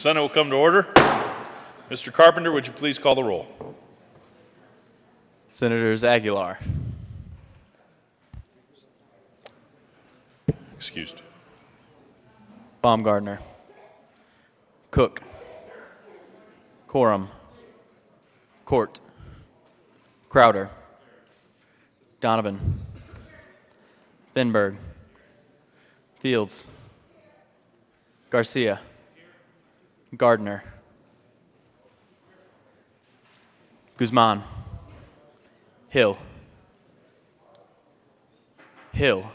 Senate will come to order. Mr. Carpenter, would you please call the roll? Senators Aguilar, Excused. Baumgardner, Cook, Coram, Court, Crowder, Donovan, Finberg, Fields, Garcia, Gardner, Guzman, Hill, Hill,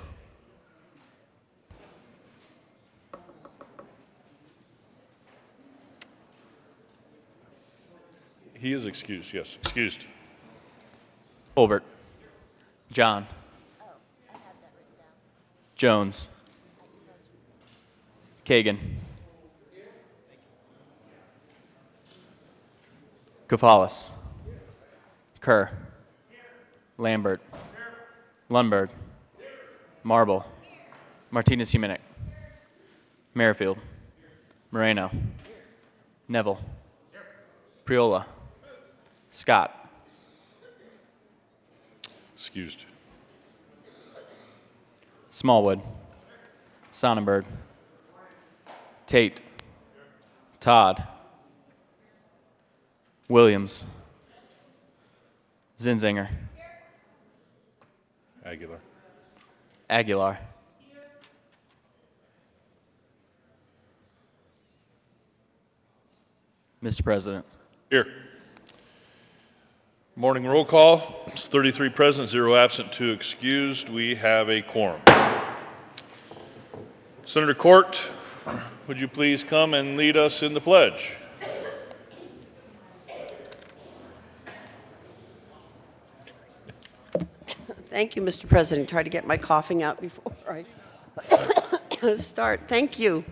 He is excused, yes, excused. Holbert, John, Jones, Kagan, Kafalis, Kerr, Lambert, Lundberg, Marble, Martinez-Humanic, Merrifield, Moreno, Neville, Priola, Scott, Excused. Smallwood, Sonnenberg, Tate, Todd, Williams, Zinzinger, Aguilar. Aguilar, Mr. President. Here. Morning roll call. It's 33 present, 0 absent, 2 excused. We have a quorum. Senator Court, would you please come and lead us in the pledge? Thank you, Mr. President. Try to get my coughing out before I start. Thank you.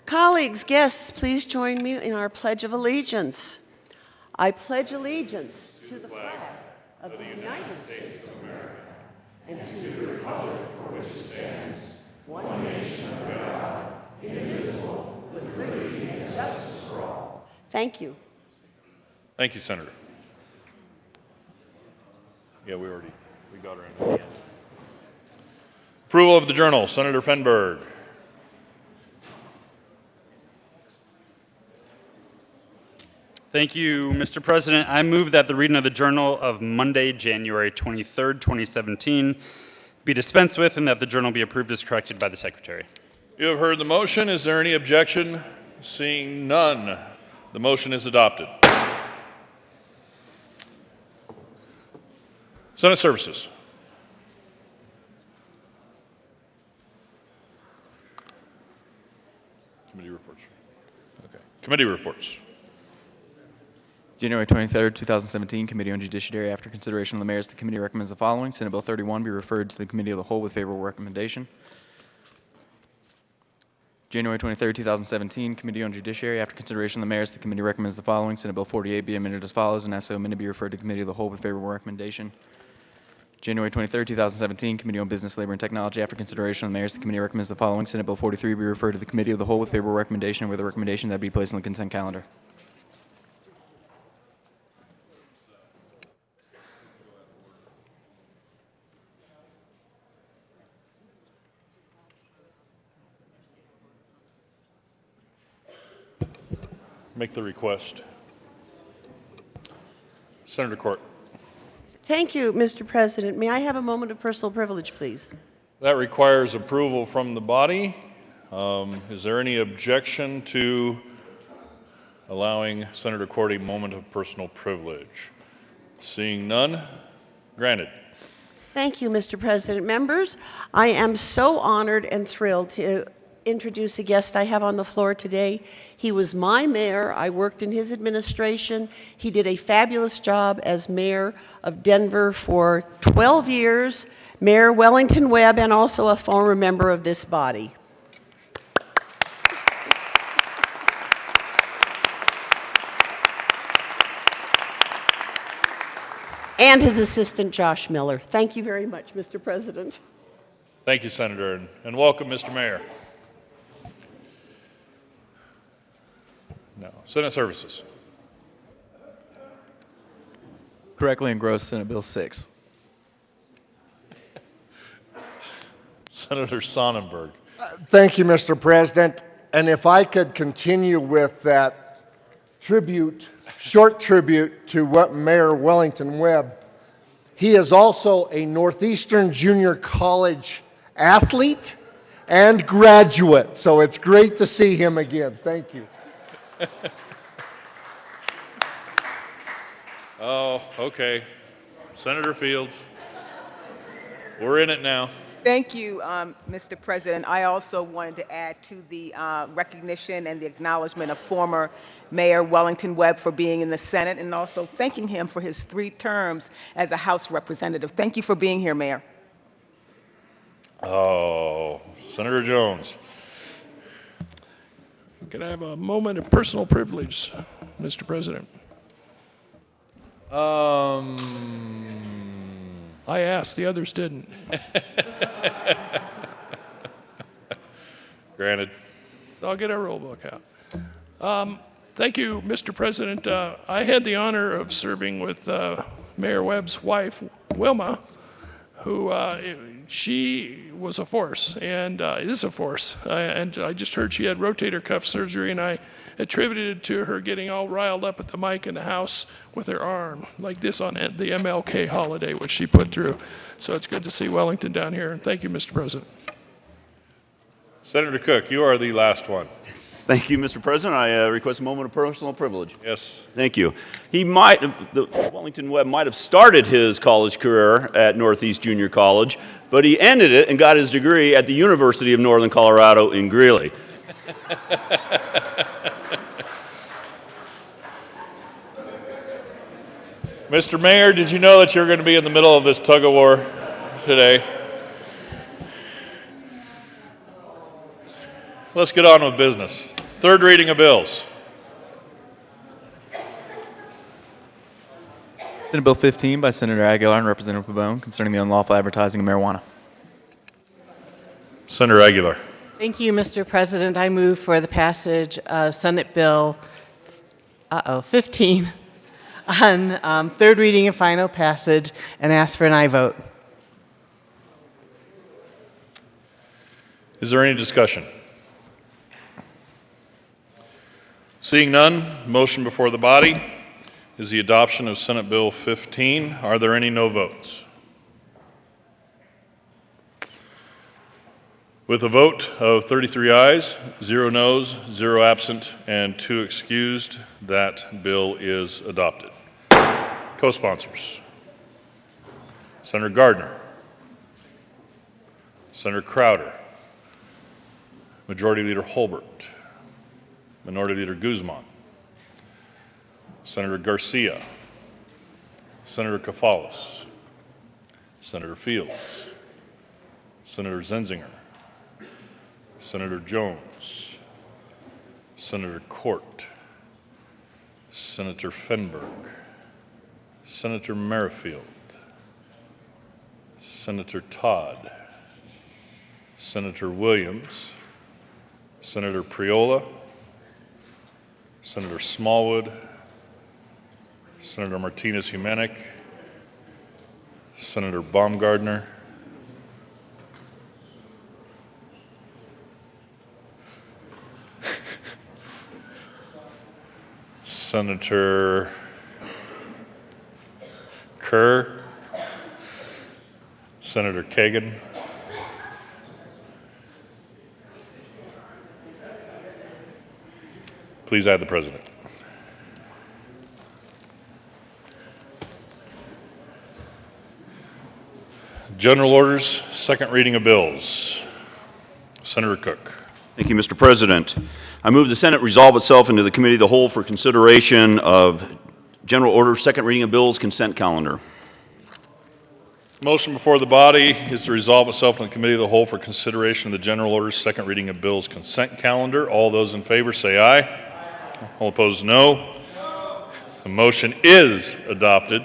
Colleagues, guests, please join me in our Pledge of Allegiance. I pledge allegiance to the flag of the United States of America and to the republic for which it stands, one nation under God, indivisible, with liberty and justice for all. Thank you. Thank you, Senator. Yeah, we got her in. Approval of the journal, Senator Finberg. Thank you, Mr. President. I move that the reading of the journal of Monday, January 23rd, 2017 be dispensed with and that the journal be approved as corrected by the Secretary. You have heard the motion. Is there any objection? Seeing none, the motion is adopted. Senate Services. Committee reports. Okay. Committee reports. January 23rd, 2017, Committee on Judiciary. After consideration of the mayor's, the committee recommends the following. Senate Bill 31 be referred to the Committee of the Whole with favorable recommendation. January 23rd, 2017, Committee on Judiciary. After consideration of the mayor's, the committee recommends the following. Senate Bill 48 be amended as follows, and as so amended be referred to Committee of the Whole with favorable recommendation. January 23rd, 2017, Committee on Business, Labor, and Technology. After consideration of the mayor's, the committee recommends the following. Senate Bill 43 be referred to the Committee of the Whole with favorable recommendation, and with a recommendation that be placed on the consent calendar. Make the request. Senator Court. Thank you, Mr. President. May I have a moment of personal privilege, please? That requires approval from the body. Is there any objection to allowing Senator Court a moment of personal privilege? Seeing none, granted. Thank you, Mr. President. Members, I am so honored and thrilled to introduce a guest I have on the floor today. He was my mayor. I worked in his administration. He did a fabulous job as mayor of Denver for 12 years, Mayor Wellington Webb, and also a former member of this body. And his assistant, Josh Miller. Thank you very much, Mr. President. Thank you, Senator, and welcome, Mr. Mayor. No. Senate Services. Correctly engrossed Senate Bill 6. Senator Sonnenberg. Thank you, Mr. President. And if I could continue with that short tribute to what Mayor Wellington Webb. He is also a Northeastern Junior College athlete and graduate, so it's great to see him again. Thank you. Oh, okay. Senator Fields. We're in it now. Thank you, Mr. President. I also wanted to add to the recognition and the acknowledgement of former Mayor Wellington Webb for being in the Senate, and also thanking him for his 3 terms as a House representative. Thank you for being here, Mayor. Oh, Senator Jones. Can I have a moment of personal privilege, Mr. President? I asked, the others didn't. Granted. So I'll get a roll book out. Thank you, Mr. President. I had the honor of serving with Mayor Webb's wife, Wilma, who she was a force and is a force. And I just heard she had rotator cuff surgery, and I attributed it to her getting all riled up at the mic in the House with her arm, like this on the MLK holiday, which she put through. So it's good to see Wellington down here, and thank you, Mr. President. Senator Cook, you are the last one. Thank you, Mr. President. I request a moment of personal privilege. Yes. Thank you. Wellington Webb might have started his college career at Northeast Junior College, but he ended it and got his degree at the University of Northern Colorado in Greeley. Mr. Mayor, did you know that you're going to be in the middle of this tug of war today? Let's get on with business. Third reading of bills. Senate Bill 15 by Senator Aguilar and Representative Pabon concerning the unlawful advertising of marijuana. Senator Aguilar. Thank you, Mr. President. I move for the passage of Senate Bill 15 on third reading and final passage, and ask for an aye vote. Is there any discussion? Seeing none, motion before the body is the adoption of Senate Bill 15. Are there any no votes? With a vote of 33 ayes, 0 noes, 0 absent, and 2 excused, that bill is adopted. Co-sponsors: Senator Gardner, Senator Crowder, Majority Leader Holbert, Minority Leader Guzman, Senator Garcia, Senator Kafalis, Senator Fields, Senator Zenzinger, Senator Jones, Senator Court, Senator Fenberg, Senator Merrifield, Senator Todd, Senator Williams, Senator Priola, Senator Smallwood, Senator Martinez-Humanic, Senator Baumgardner, Senator Kerr, Senator Kagan, please add the president. General orders, second reading of bills. Senator Cook. Thank you, Mr. President. I move the Senate resolve itself into the Committee of the Whole for consideration of General Orders, second reading of bills, consent calendar. Motion before the body is to resolve itself in the Committee of the Whole for consideration of the general orders, second reading of bills, consent calendar. All those in favor say aye. All opposed, no. The motion is adopted,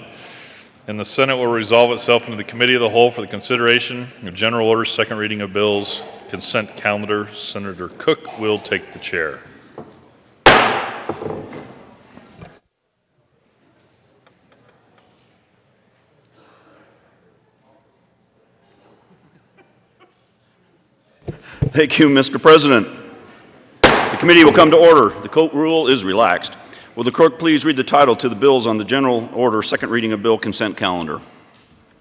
and the Senate will resolve itself into the Committee of the Whole for the consideration of general orders, second reading of bills, consent calendar. Senator Cook will take the chair. Thank you, Mr. President. The committee will come to order. The court rule is relaxed. Will the clerk please read the title to the bills on the general order second reading of bill consent calendar?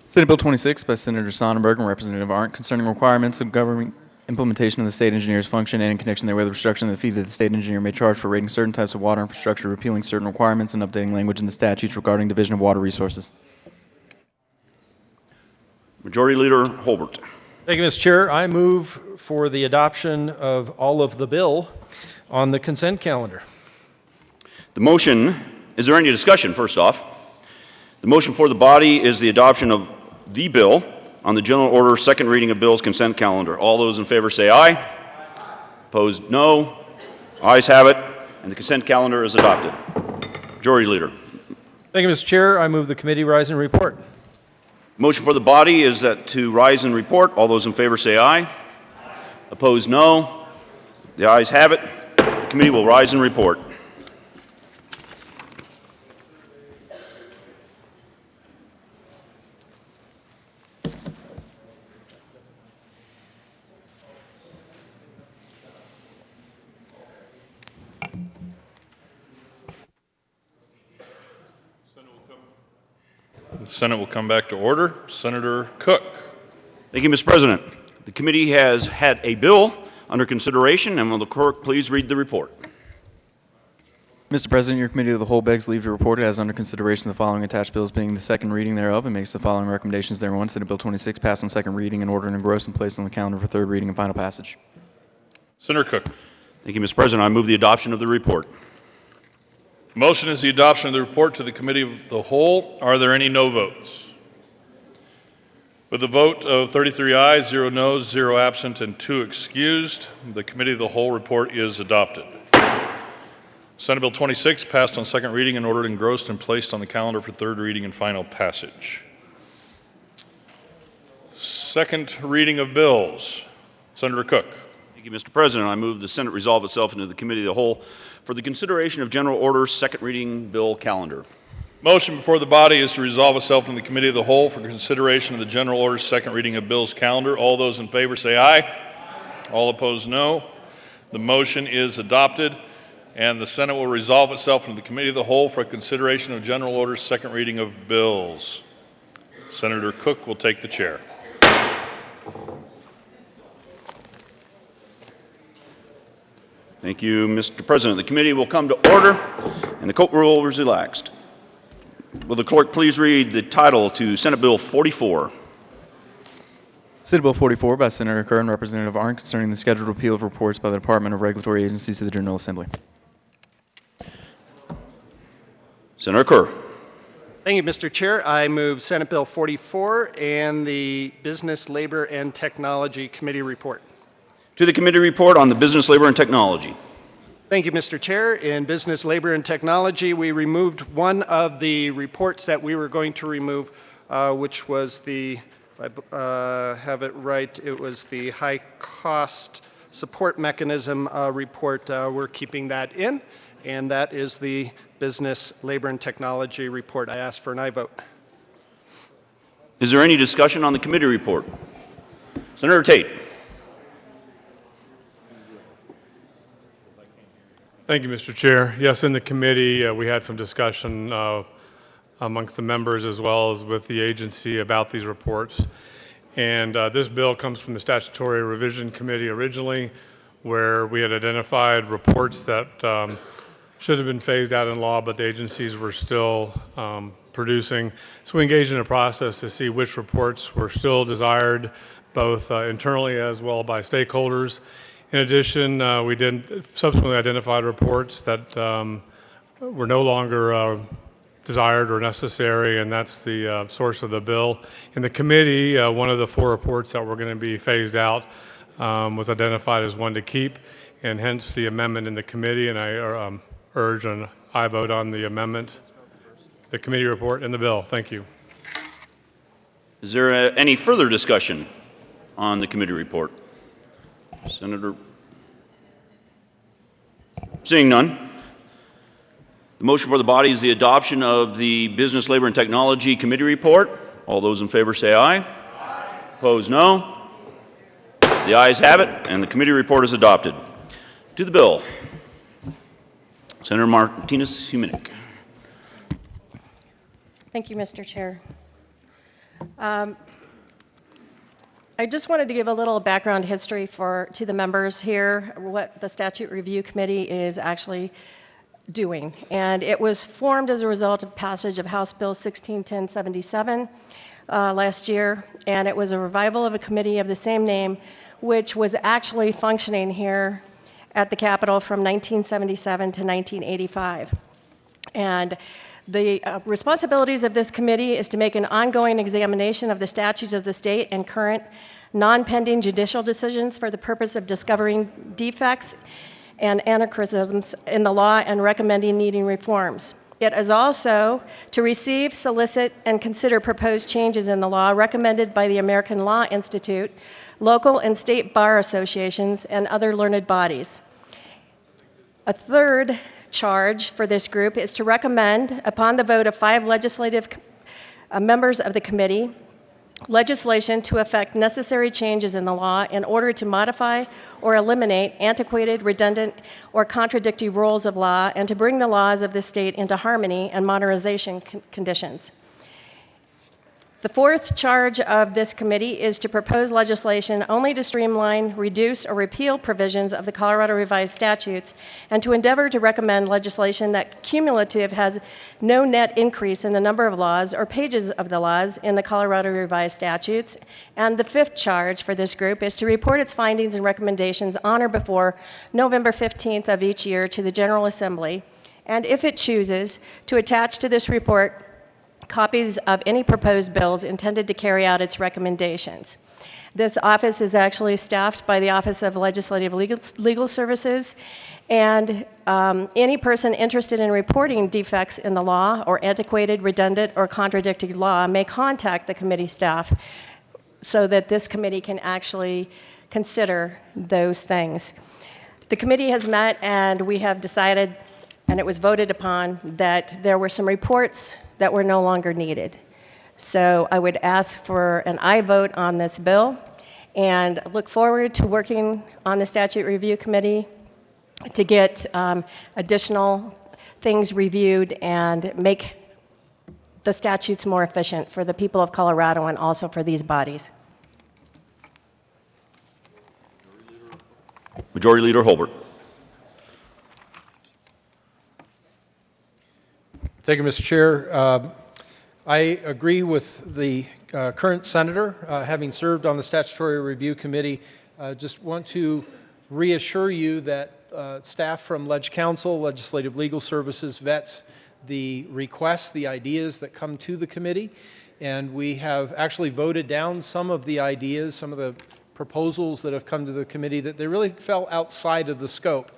Senate Bill 26 by Senator Sonnenberg and Representative Arndt concerning requirements of government implementation of the state engineer's function and in connection therewith restriction of the fee that the state engineer may charge for rating certain types of water infrastructure, repealing certain requirements, and updating language in the statutes regarding division of water resources. Majority Leader Holbert. Thank you, Mr. Chair. I move for the adoption of all of the bill on the consent calendar. The motion, is there any discussion first off? The motion for the body is the adoption of the bill on the general order second reading of bills consent calendar. All those in favor say aye. Opposed, no. Ayes have it, and the consent calendar is adopted. Majority Leader. Thank you, Mr. Chair. I move the committee rise and report. Motion for the body is that to rise and report. All those in favor say aye. Opposed, no. The ayes have it. The committee will rise and report. The Senate will come back to order. Senator Cook. Thank you, Mr. President. The committee has had a bill under consideration, and will the clerk please read the report? Mr. President, your committee of the whole begs leave to report as under consideration the following attached bills being the second reading thereof and makes the following recommendations thereon. Senate Bill 26 passed on second reading and ordered engrossed and placed on the calendar for third reading and final passage. Senator Cook. Thank you, Mr. President. I move the adoption of the report. Motion is the adoption of the report to the committee of the whole. Are there any no votes? With a vote of 33 ayes, 0 noes, 0 absent, and 2 excused, the committee of the whole report is adopted. Senate Bill 26 passed on second reading and ordered engrossed and placed on the calendar for third reading and final passage. Second reading of bills. Senator Cook. Thank you, Mr. President. I move the Senate resolve itself into the committee of the whole for the consideration of general orders second reading bill calendar. Motion before the body is to resolve itself in the committee of the whole for consideration of the general orders second reading of bills calendar. All those in favor say aye. All opposed, no. The motion is adopted, and the Senate will resolve itself into the committee of the whole for consideration of general orders second reading of bills. Senator Cook will take the chair. Thank you, Mr. President. The committee will come to order, and the court rule is relaxed. Will the clerk please read the title to Senate Bill 44? Senate Bill 44 by Senator Kerr and Representative Arndt concerning the scheduled repeal of reports by the Department of Regulatory Agencies to the General Assembly. Senator Kerr. Thank you, Mr. Chair. I move Senate Bill 44 and the Business, Labor, and Technology Committee report. To the committee report on the business, labor, and technology. Thank you, Mr. Chair. In Business, Labor, and Technology, we removed one of the reports that we were going to remove, which was the, if I have it right, it was the high cost support mechanism report. We're keeping that in, and that is the Business, Labor, and Technology report. I ask for an aye vote. Is there any discussion on the committee report? Senator Tate. Thank you, Mr. Chair. Yes, in the committee, we had some discussion amongst the members as well as with the agency about these reports. And this bill comes from the Statutory Revision Committee originally, where we had identified reports that should have been phased out in law, but the agencies were still producing. So we engaged in a process to see which reports were still desired, both internally as well by stakeholders. In addition, we did subsequently identified reports that were no longer desired or necessary, and that's the source of the bill. In the committee, one of the 4 reports that were going to be phased out was identified as one to keep, and hence the amendment in the committee, and I urge an aye vote on the amendment, the committee report, and the bill. Thank you. Is there any further discussion on the committee report? Senator? Seeing none, The motion for the body is the adoption of the Business, Labor, and Technology Committee report. All those in favor say aye. Aye. Opposed, no. The ayes have it, and the committee report is adopted. To the bill. Senator Martinez-Huminick. Thank you, Mr. Chair. I just wanted to give a little background history to the members here, what the Statute Review Committee is actually doing. And it was formed as a result of passage of House Bill 161077 last year, and it was a revival of a committee of the same name, which was actually functioning here at the Capitol from 1977 to 1985. And the responsibilities of this committee is to make an ongoing examination of the statutes of the state and current non-pending judicial decisions for the purpose of discovering defects and anachronisms in the law and recommending needing reforms. It is also to receive, solicit, and consider proposed changes in the law recommended by the American Law Institute, local and state bar associations, and other learned bodies. A third charge for this group is to recommend, upon the vote of 5 legislative members of the committee, legislation to effect necessary changes in the law in order to modify or eliminate antiquated, redundant, or contradictory rules of law and to bring the laws of the state into harmony and modernization conditions. The fourth charge of this committee is to propose legislation only to streamline, reduce, or repeal provisions of the Colorado Revised Statutes and to endeavor to recommend legislation that cumulative has no net increase in the number of laws or pages of the laws in the Colorado Revised Statutes. And the fifth charge for this group is to report its findings and recommendations on or before November 15th of each year to the General Assembly, and if it chooses, to attach to this report copies of any proposed bills intended to carry out its recommendations. This office is actually staffed by the Office of Legislative Legal Services, and any person interested in reporting defects in the law or antiquated, redundant, or contradictory law may contact the committee staff so that this committee can actually consider those things. The committee has met and we have decided, and it was voted upon, that there were some reports that were no longer needed. So I would ask for an aye vote on this bill and look forward to working on the Statute Review Committee to get additional things reviewed and make the statutes more efficient for the people of Colorado and also for these bodies. Majority Leader Holbert. Thank you, Mr. Chair. I agree with the current senator, having served on the Statutory Review Committee. Just want to reassure you that staff from Leg Counsel, Legislative Legal Services, vets the requests, the ideas that come to the committee, and we have actually voted down some of the ideas, some of the proposals that have come to the committee that they really fell outside of the scope.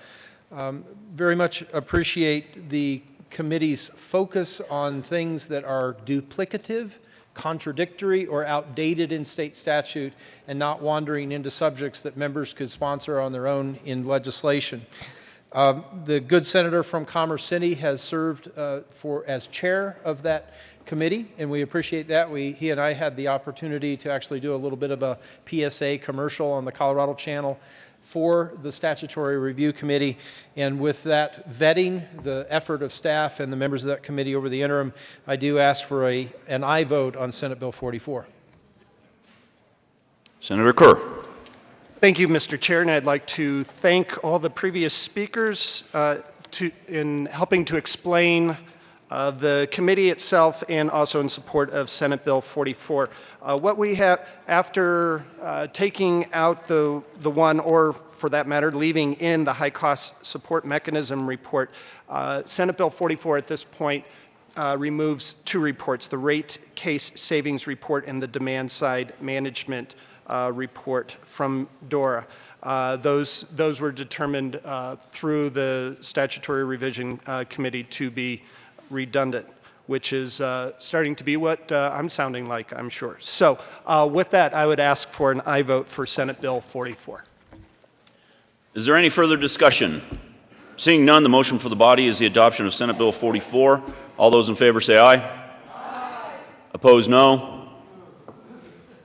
Very much appreciate the committee's focus on things that are duplicative, contradictory, or outdated in state statute, and not wandering into subjects that members could sponsor on their own in legislation. The good senator from Commerce City has served as chair of that committee, and we appreciate that. He and I had the opportunity to actually do a little bit of a PSA commercial on the Colorado Channel for the Statutory Review Committee, and with that vetting, the effort of staff and the members of that committee over the interim, I do ask for an aye vote on Senate Bill 44. Senator Kerr. Thank you, Mr. Chair, and I'd like to thank all the previous speakers in helping to explain the committee itself and also in support of Senate Bill 44. What we have, after taking out the one, or for that matter, leaving in the high cost support mechanism report, Senate Bill 44 at this point removes 2 reports, the rate case savings report and the demand side management report from DORA. Those were determined through the Statutory Revision Committee to be redundant, which is starting to be what I'm sounding like, I'm sure. So with that, I would ask for an aye vote for Senate Bill 44. Is there any further discussion? Seeing none, the motion for the body is the adoption of Senate Bill 44. All those in favor say aye. Opposed, no.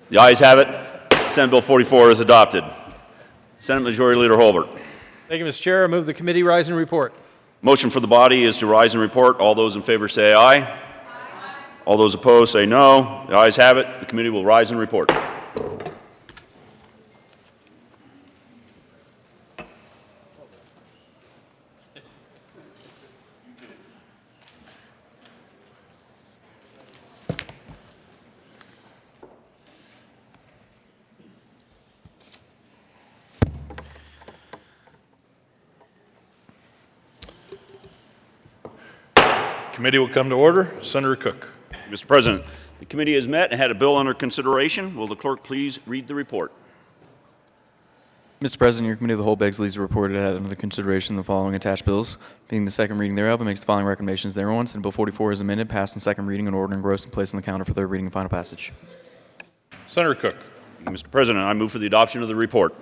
The ayes have it. Senate Bill 44 is adopted. Senate Majority Leader Holbert. Thank you, Mr. Chair. I move the committee rise and report. Motion for the body is to rise and report. All those in favor say aye. All those opposed say no. The ayes have it. The committee will rise and report. Committee will come to order. Senator Cook. Mr. President, the committee has met and had a bill under consideration. Will the clerk please read the report? Mr. President, your committee of the whole begs leave to report it had under consideration the following attached bills, being the second reading thereof, and makes the following recommendations thereon. Senate Bill 44 is amended, passed on second reading, and ordered engrossed and placed on the calendar for third reading and final passage. Senator Cook. Mr. President, I move for the adoption of the report.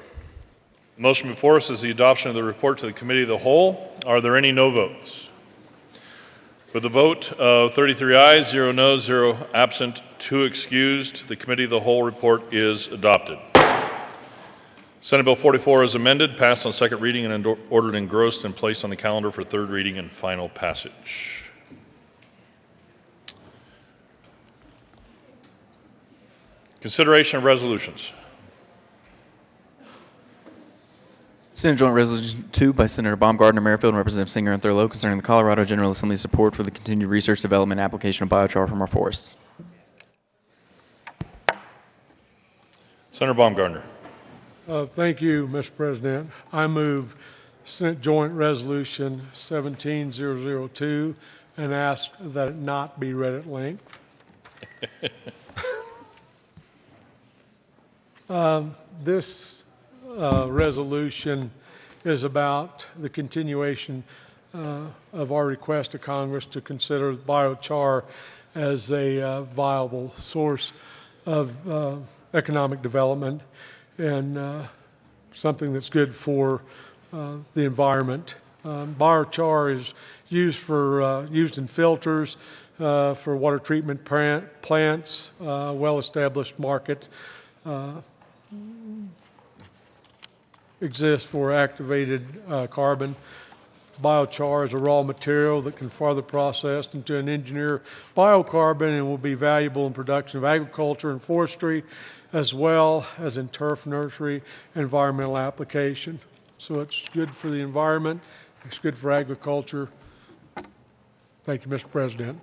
The motion before us is the adoption of the report to the committee of the whole. Are there any no votes? With a vote of 33 ayes, 0 noes, 0 absent, 2 excused, the committee of the whole report is adopted. Senate Bill 44 is amended, passed on second reading, and ordered engrossed and placed on the calendar for third reading and final passage. Consideration of resolutions. Senate Joint Resolution 2 by Senator Baumgardner, Merrifield, and Representative Singer and Thurlow concerning the Colorado General Assembly's support for the continued research, development, and application of biochar from our forests. Senator Baumgardner. Thank you, Mr. President. I move Senate Joint Resolution 17002 and ask that it not be read at length. This resolution is about the continuation of our request to Congress to consider biochar as a viable source of economic development and something that's good for the environment. Biochar is used in filters for water treatment plants, well-established market. Exists for activated carbon. Biochar is a raw material that can further processed into an engineered biocarbon and will be valuable in production of agriculture and forestry, as well as in turf nursery environmental application. So it's good for the environment, it's good for agriculture. Thank you, Mr. President.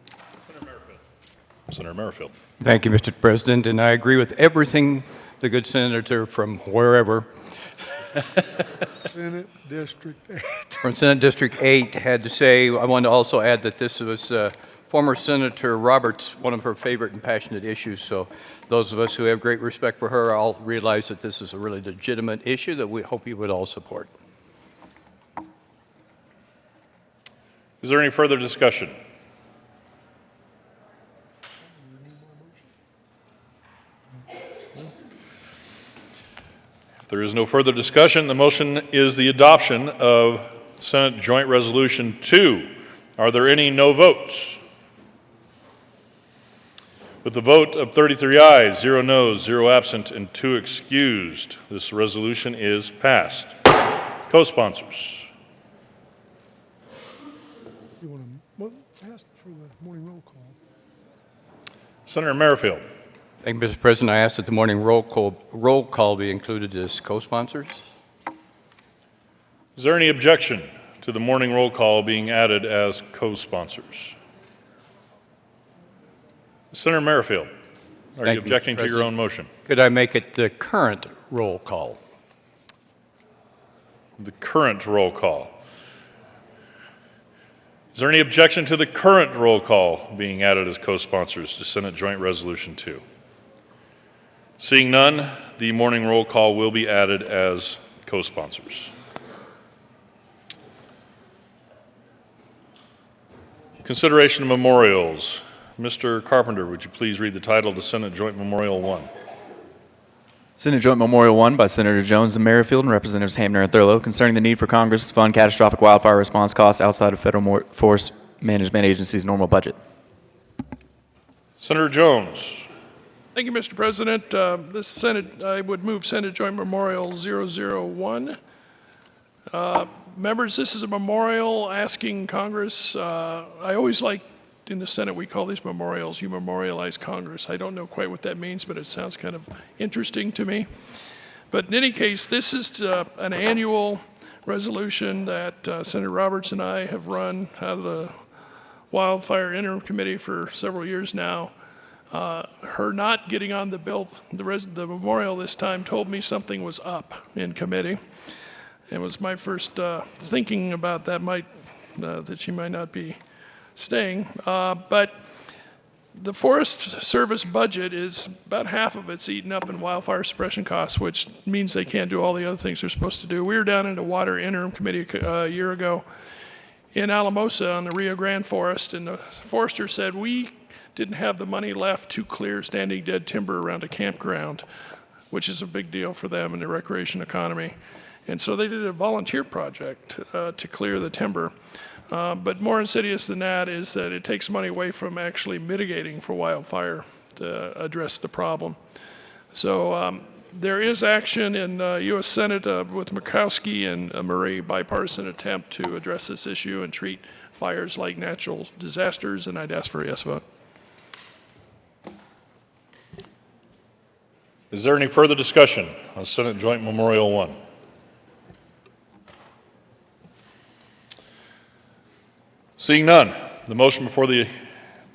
Senator Merrifield. Thank you, Mr. President, and I agree with everything the good senator from wherever Senate District 8. from Senate District 8 had to say. I want to also add that this was former Senator Roberts, one of her favorite and passionate issues. So those of us who have great respect for her all realize that this is a really legitimate issue that we hope you would all support. Is there any further discussion? If there is no further discussion, the motion is the adoption of Senate Joint Resolution 2. Are there any no votes? With the vote of 33 ayes, 0 noes, 0 absent, and 2 excused, this resolution is passed. Co-sponsors. You want to ask for the morning roll call? Senator Merrifield. Thank you, Mr. President. I ask that the morning roll call be included as co-sponsors. Is there any objection to the morning roll call being added as co-sponsors? Senator Merrifield, are you objecting to your own motion? Could I make it the current roll call? The current roll call. Is there any objection to the current roll call being added as co-sponsors to Senate Joint Resolution 2? Seeing none, the morning roll call will be added as co-sponsors. Consideration of memorials. Mr. Carpenter, would you please read the title to Senate Joint Memorial 1? Senate Joint Memorial 1 by Senator Jones and Merrifield and Representatives Hamner and Thurlow concerning the need for Congress to fund catastrophic wildfire response costs outside of federal forest management agency's normal budget. Senator Jones. Thank you, Mr. President. I would move Senate Joint Memorial 001. Members, this is a memorial asking Congress, I always like in the Senate, we call these memorials, you memorialize Congress. I don't know quite what that means, but it sounds kind of interesting to me. But in any case, this is an annual resolution that Senator Roberts and I have run out of the Wildfire Interim Committee for several years now. Her not getting on the bill, the memorial this time, told me something was up in committee. It was my first thinking about that that she might not be staying. But the Forest Service budget is about half of it's eaten up in wildfire suppression costs, which means they can't do all the other things they're supposed to do. We were down in the Water Interim Committee a year ago in Alamosa on the Rio Grande Forest, and the forester said we didn't have the money left to clear standing dead timber around a campground, which is a big deal for them in the recreation economy. And so they did a volunteer project to clear the timber. But more insidious than that is that it takes money away from actually mitigating for wildfire to address the problem. So there is action in U.S. Senate with Murkowski and Murray, bipartisan attempt to address this issue and treat fires like natural disasters, and I'd ask for a yes vote. Is there any further discussion on Senate Joint Memorial 1? Seeing none, the motion before the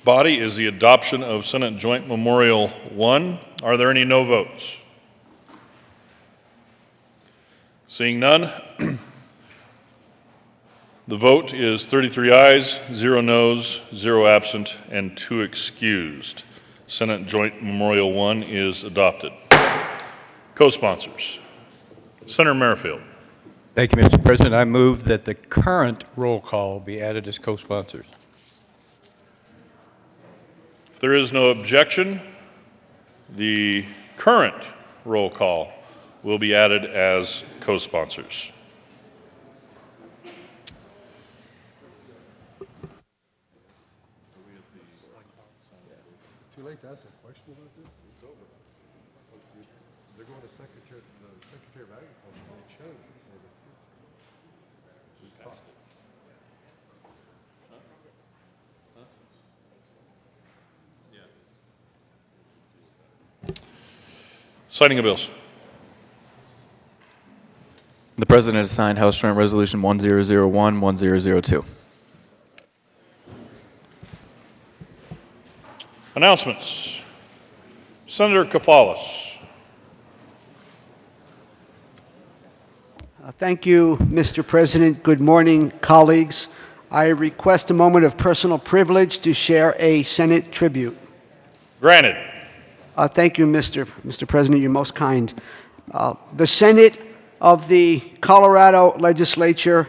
body is the adoption of Senate Joint Memorial 1. Are there any no votes? Seeing none, the vote is 33 ayes, 0 noes, 0 absent, and 2 excused. Senate Joint Memorial 1 is adopted. Co-sponsors. Senator Merrifield. Thank you, Mr. President. I move that the current roll call be added as co-sponsors. If there is no objection, the current roll call will be added as co-sponsors. Too late to ask a question about this? It's over. They're going to the Secretary of Agriculture and it showed before this gets. Just talk. Citing of bills. The President has signed House Joint Resolution 1001, 1002. Announcements. Senator Kafalis. Thank you, Mr. President. Good morning, colleagues. I request a moment of personal privilege to share a Senate tribute. Granted. Thank you, Mr. President. You're most kind. The Senate of the Colorado Legislature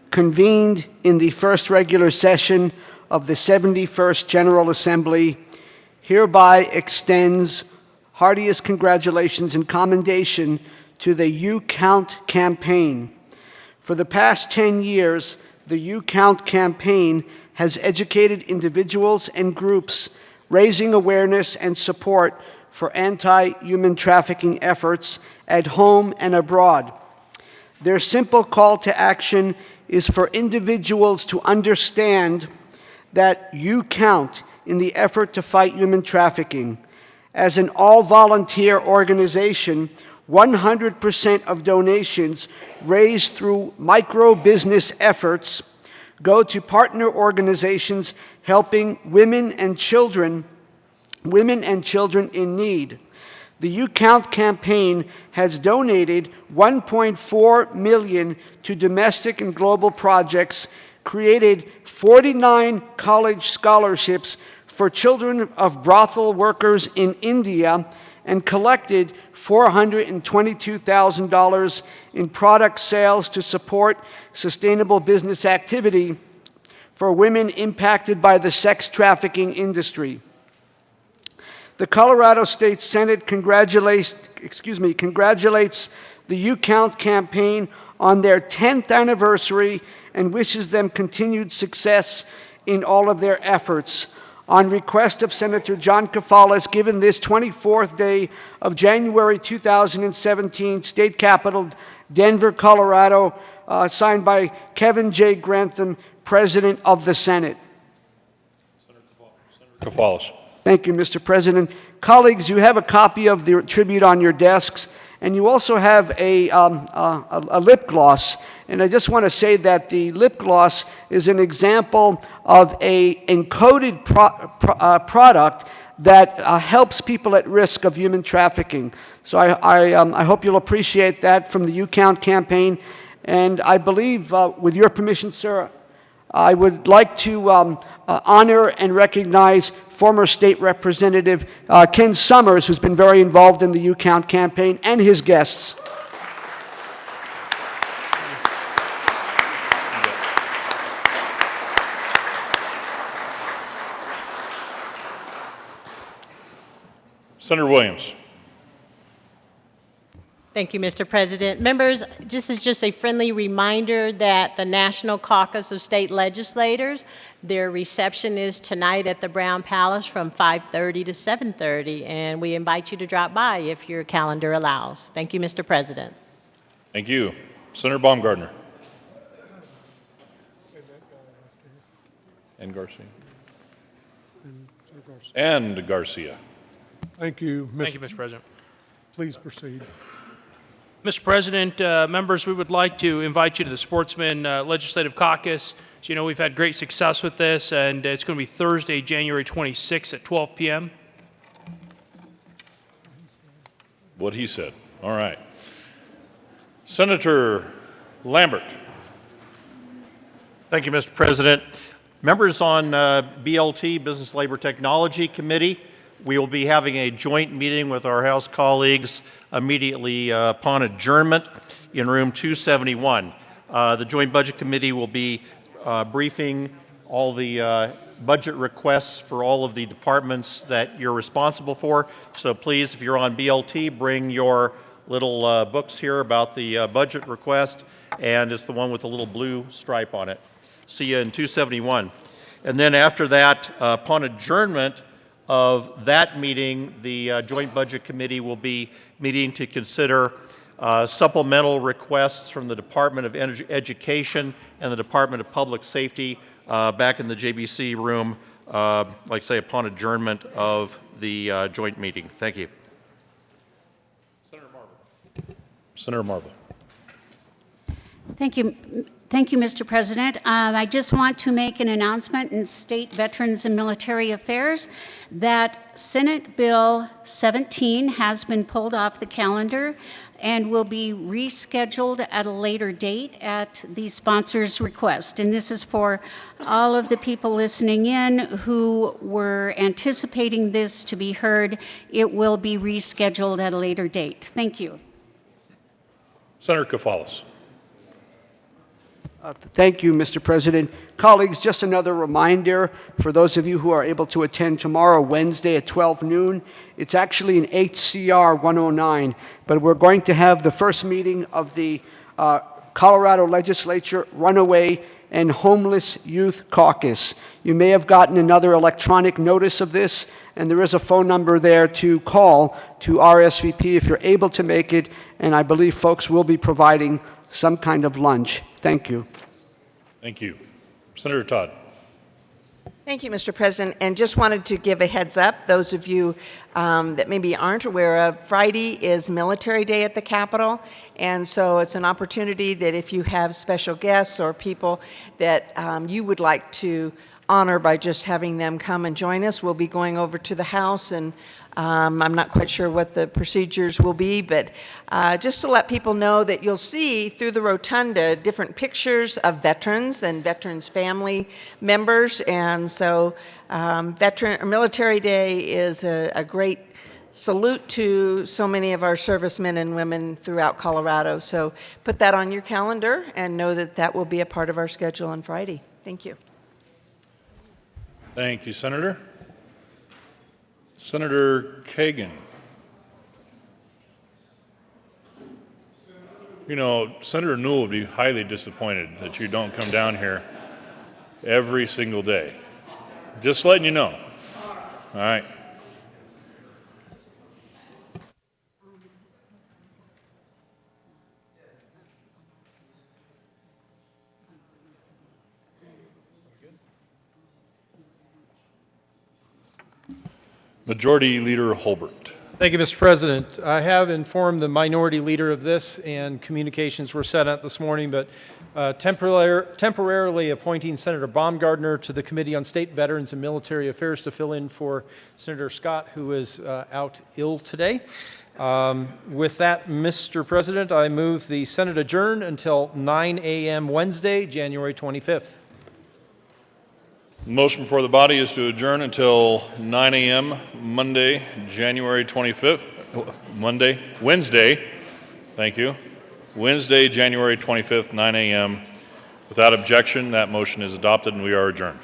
convened in the first regular session of the 71st General Assembly hereby extends heartiest congratulations and commendation to the You Count campaign. For the past 10 years, the You Count campaign has educated individuals and groups, raising awareness and support for anti-human trafficking efforts at home and abroad. Their simple call to action is for individuals to understand that you count in the effort to fight human trafficking. As an all-volunteer organization, 100% of donations raised through micro-business efforts go to partner organizations helping women and children in need. The You Count campaign has donated $1.4 million to domestic and global projects, created 49 college scholarships for children of brothel workers in India, and collected $422,000 in product sales to support sustainable business activity for women impacted by the sex trafficking industry. The Colorado State Senate congratulates congratulates the You Count campaign on their 10th anniversary and wishes them continued success in all of their efforts. On request of Senator John Kefaulis, given this 24th day of January 2017, State Capitol, Denver, Colorado, signed by Kevin J. Grantham, President of the Senate. Kefaulis. Thank you, Mr. President. Colleagues, you have a copy of the tribute on your desks, and you also have a lip gloss. And I just want to say that the lip gloss is an example of a encoded product that helps people at risk of human trafficking. So I hope you'll appreciate that from the You Count campaign. And I believe, with your permission, sir, I would like to honor and recognize former State Representative Ken Summers, who's been very involved in the You Count campaign, and his guests. Senator Williams. Thank you, Mr. President. Members, this is just a friendly reminder that the National Caucus of State Legislators, their reception is tonight at the Brown Palace from 5:30 to 7:30, and we invite you to drop by if your calendar allows. Thank you, Mr. President. Thank you. Senator Baumgardner. And Garcia. And Garcia. Thank you, Thank you, Mr. President. Please proceed. Mr. President, members, we would like to invite you to the Sportsman Legislative Caucus. As you know, we've had great success with this, and it's going to be Thursday, January 26th at 12 p.m. What he said. All right. Senator Lambert. Thank you, Mr. President. Members on BLT, Business Labor Technology Committee, we will be having a joint meeting with our House colleagues immediately upon adjournment in room 271. The Joint Budget Committee will be briefing all the budget requests for all of the departments that you're responsible for. So please, if you're on BLT, bring your little books here about the budget request, and it's the one with the little blue stripe on it. See you in 271. And then after that, upon adjournment of that meeting, the Joint Budget Committee will be meeting to consider supplemental requests from the Department of Education and the Department of Public Safety back in the JBC room, like I say, upon adjournment of the joint meeting. Thank you. Senator Marble. Senator Marble. Thank you. Thank you, Mr. President. I just want to make an announcement in State Veterans and Military Affairs that Senate Bill 17 has been pulled off the calendar and will be rescheduled at a later date at the sponsor's request. And this is for all of the people listening in who were anticipating this to be heard. It will be rescheduled at a later date. Thank you. Senator Kefaulis. Thank you, Mr. President. Colleagues, just another reminder for those of you who are able to attend tomorrow, Wednesday at 12 noon. It's actually in HCR 109, but we're going to have the first meeting of the Colorado Legislature Runaway and Homeless Youth Caucus. You may have gotten another electronic notice of this, and there is a phone number there to call to RSVP if you're able to make it, and I believe folks will be providing some kind of lunch. Thank you. Thank you. Senator Todd. Thank you, Mr. President, and just wanted to give a heads up, those of you that maybe aren't aware of, Friday is Military Day at the Capitol, and so it's an opportunity that if you have special guests or people that you would like to honor by just having them come and join us, we'll be going over to the House, and I'm not quite sure what the procedures will be, but just to let people know that you'll see through the rotunda different pictures of veterans and veterans' family members. And so Military Day is a great salute to so many of our servicemen and women throughout Colorado. So put that on your calendar and know that that will be a part of our schedule on Friday. Thank you. Thank you, Senator. Senator Kagan. You know, Senator Newell would be highly disappointed that you don't come down here every single day. Just letting you know. All right. Majority Leader Holbert. Thank you, Mr. President. I have informed the minority leader of this, and communications were set out this morning, but temporarily appointing Senator Baumgardner to the Committee on State Veterans and Military Affairs to fill in for Senator Scott, who is out ill today. With that, Mr. President, I move the Senate adjourn until 9 a.m. Wednesday, January 25th. Motion before the body is to adjourn until 9 a.m. Monday, January 25th. Wednesday, thank you. Wednesday, January 25th, 9 a.m. Without objection, that motion is adopted and we are adjourned.